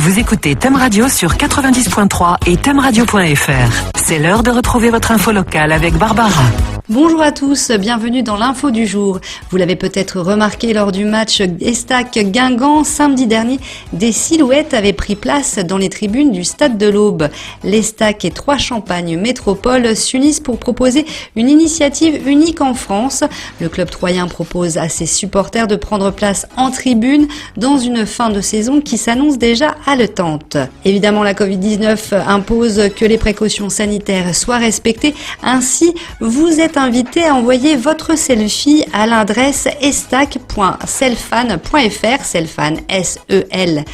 Vous écoutez Thème Radio sur 90.3 et thèmeradio.fr. C'est l'heure de retrouver votre info locale avec Barbara. Bonjour à tous, bienvenue dans l'info du jour. Vous l'avez peut-être remarqué lors du match Estac-Guingamp samedi dernier, des silhouettes avaient pris place dans les tribunes du Stade de l'Aube. L'Estac et Troyes-Champagne Métropole s'unissent pour proposer une initiative unique en France. Le club troyen propose à ses supporters de prendre place en tribune dans une fin de saison qui s'annonce déjà haletante. Évidemment, la Covid-19 impose que les précautions sanitaires soient respectées. Ainsi, vous êtes invité à envoyer votre selfie à l'adresse estac.selfan.fr, Selfan S-E-L-F-A-N-S,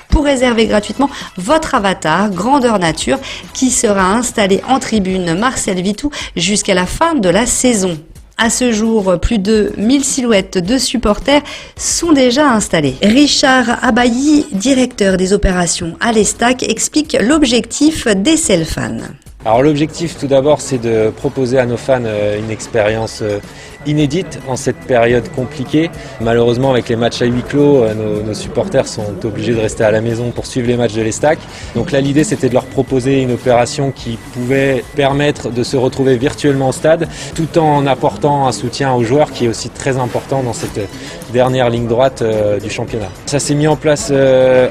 pour réserver gratuitement votre avatar grandeur nature qui sera installé en tribune Marcel Vitou jusqu'à la fin de la saison. À ce jour, plus de 1000 silhouettes de supporters sont déjà installées. Richard Abailly, directeur des opérations à l'Estac, explique l'objectif des Selfans. Alors l'objectif tout d'abord, c'est de proposer à nos fans une expérience inédite en cette période compliquée. Malheureusement, avec les matchs à huis clos, nos supporters sont obligés de rester à la maison pour suivre les matchs de l'Estac. Donc là, l'idée, c'était de leur proposer une opération qui pouvait permettre de se retrouver virtuellement au stade, tout en apportant un soutien aux joueurs qui est aussi très important dans cette dernière ligne droite du championnat. Ça s'est mis en place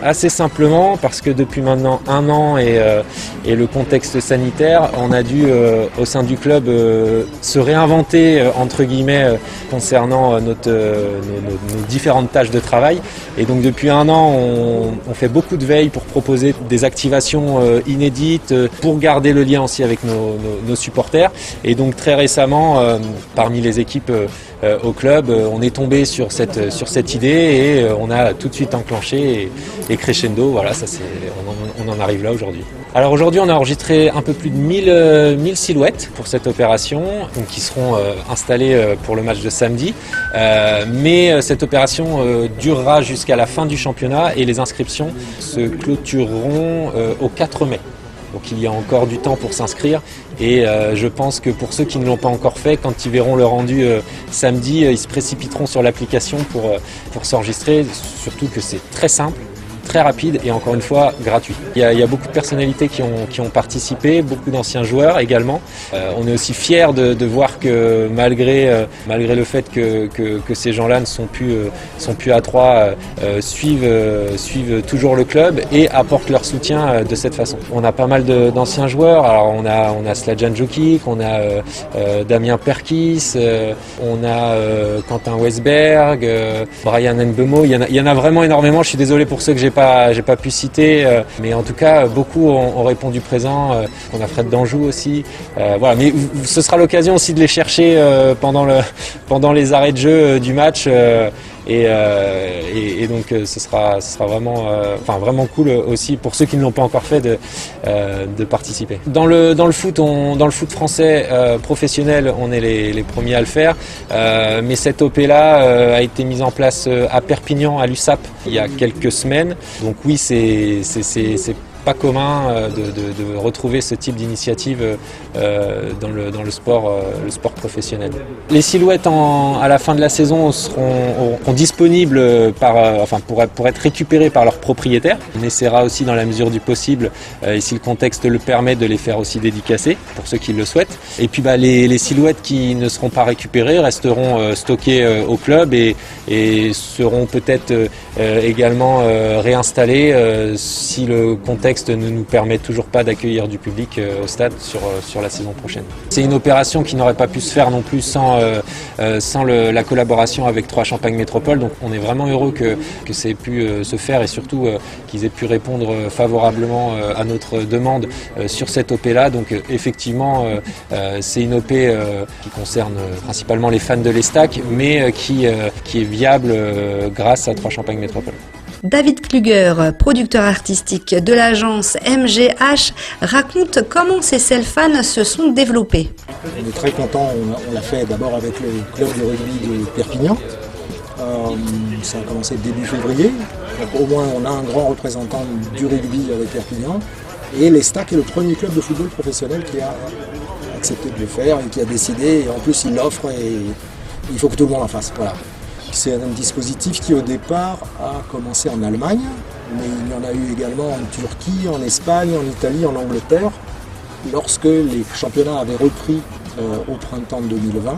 assez simplement parce que depuis maintenant 1 an et le contexte sanitaire, on a dû au sein du club se réinventer entre guillemets concernant nos différentes tâches de travail. Et donc depuis 1 an, on fait beaucoup de veille pour proposer des activations inédites, pour garder le lien aussi avec nos supporters. Et donc très récemment, parmi les équipes au club, on est tombé sur cette idée et on a tout de suite enclenché et crescendo. Voilà, on en arrive là aujourd'hui. Alors aujourd'hui, on a enregistré un peu plus de 1000 silhouettes pour cette opération, donc qui seront installées pour le match de samedi. Mais cette opération durera jusqu'à la fin du championnat et les inscriptions se clôtureront au 4 mai. Donc il y a encore du temps pour s'inscrire et je pense que pour ceux qui ne l'ont pas encore fait, quand ils verront le rendu samedi, ils se précipiteront sur l'application pour s'enregistrer, surtout que c'est très simple, très rapide et encore une fois gratuit. Il y a beaucoup de personnalités qui ont participé, beaucoup d'anciens joueurs également. On est aussi fiers de voir que malgré le fait que ces gens-là ne sont plus à Troyes, suivent toujours le club et apportent leur soutien de cette façon. On a pas mal d'anciens joueurs. Alors on a Slajan Jokic, on a Damien Perkis, on a Quentin Westberg, Brian Nbemo. Il y en a vraiment énormément. Je suis désolé pour ceux que j'ai pas pu citer, mais en tout cas beaucoup ont répondu présent. On a Fred Danjou aussi. Voilà, mais ce sera l'occasion aussi de les chercher pendant les arrêts de jeu du match. Et donc ce sera vraiment cool aussi pour ceux qui ne l'ont pas encore fait de participer. Dans le foot français professionnel, on est les premiers à le faire, mais cette OP là a été mise en place à Perpignan, à l'USAP, il y a quelques semaines. Donc oui, c'est pas commun de retrouver ce type d'initiative dans le sport professionnel. Les silhouettes à la fin de la saison seront disponibles pour être récupérées par leurs propriétaires. On essaiera aussi dans la mesure du possible, et si le contexte le permet, de les faire aussi dédicacer pour ceux qui le souhaitent. Et puis les silhouettes qui ne seront pas récupérées resteront stockées au club et seront peut-être également réinstallées si le contexte ne nous permet toujours pas d'accueillir du public au stade sur la saison prochaine. C'est une opération qui n'aurait pas pu se faire non plus sans la collaboration avec Troyes-Champagne Métropole. Donc on est vraiment heureux que ça ait pu se faire et surtout qu'ils aient pu répondre favorablement à notre demande sur cette OP-là. Donc effectivement, c'est une OP qui concerne principalement les fans de l'Estac, mais qui est viable grâce à Troyes-Champagne Métropole. David Kluger, producteur artistique de l'agence MGH, raconte comment ces Selfans se sont développés. On est très contents, on l'a fait d'abord avec le club de rugby de Perpignan. Ça a commencé début février, donc au moins on a un grand représentant du rugby avec Perpignan. Et l'Estac est le premier club de football professionnel qui a accepté de le faire et qui a décidé, et en plus il l'offre et il faut que tout le monde en fasse. Voilà. C'est un dispositif qui au départ a commencé en Allemagne, mais il y en a eu également en Turquie, en Espagne, en Italie, en Angleterre, lorsque les championnats avaient repris au printemps 2020,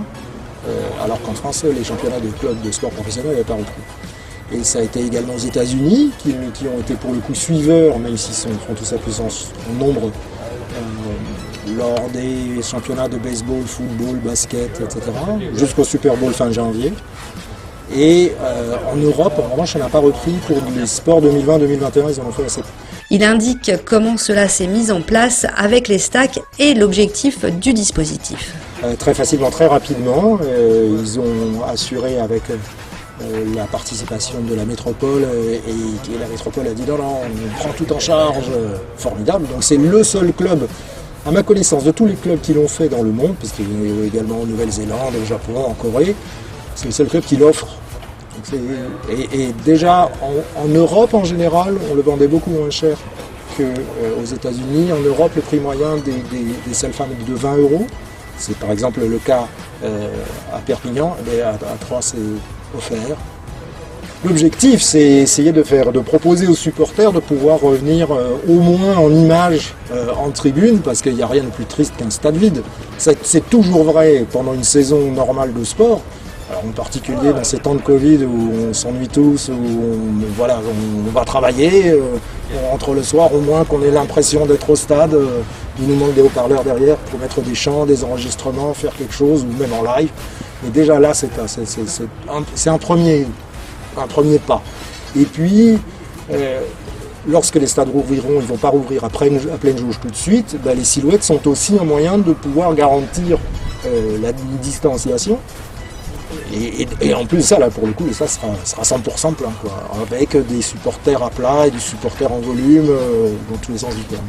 alors qu'en France, les championnats de clubs de sport professionnel n'avaient pas repris. Et ça a été également aux États-Unis, qui ont été pour le coup suiveurs, même s'ils sont tous à puissance en nombre, lors des championnats de baseball, football, basket, etc., jusqu'au Super Bowl fin janvier. Et en Europe, en revanche, ça n'a pas repris pour les sports 2020-2021, ils en ont fait assez peu. Il indique comment cela s'est mis en place avec les stacks et l'objectif du dispositif. Très facilement, très rapidement, ils ont assuré avec la participation de la métropole et la métropole a dit non, on prend tout en charge, formidable. Donc c'est le seul club, à ma connaissance, de tous les clubs qui l'ont fait dans le monde, puisqu'il y a également en Nouvelle-Zélande, au Japon, en Corée, c'est le seul club qui l'offre. Et déjà en Europe en général, on le vendait beaucoup moins cher qu'aux États-Unis. En Europe, le prix moyen des self-fans est de 20 €. C'est par exemple le cas à Perpignan, mais à Troyes c'est offert. L'objectif, c'est essayer de proposer aux supporters de pouvoir revenir au moins en images en tribune, parce qu'il n'y a rien de plus triste qu'un stade vide. C'est toujours vrai pendant une saison normale de sport. Alors en particulier dans ces temps de Covid où on s'ennuie tous, où on va travailler, on rentre le soir, au moins qu'on ait l'impression d'être au stade. Il nous manque des haut-parleurs derrière pour mettre des chants, des enregistrements, faire quelque chose, ou même en live. Mais déjà là, c'est un premier pas. Et puis, lorsque les stades rouvriront, ils ne vont pas rouvrir à pleine jauge tout de suite, les silhouettes sont aussi un moyen de pouvoir garantir la distanciation. Et en plus de ça, là, pour le coup, ça sera 100% plein, quoi, avec des supporters à plat et des supporters en volume dans tous les sens du terme.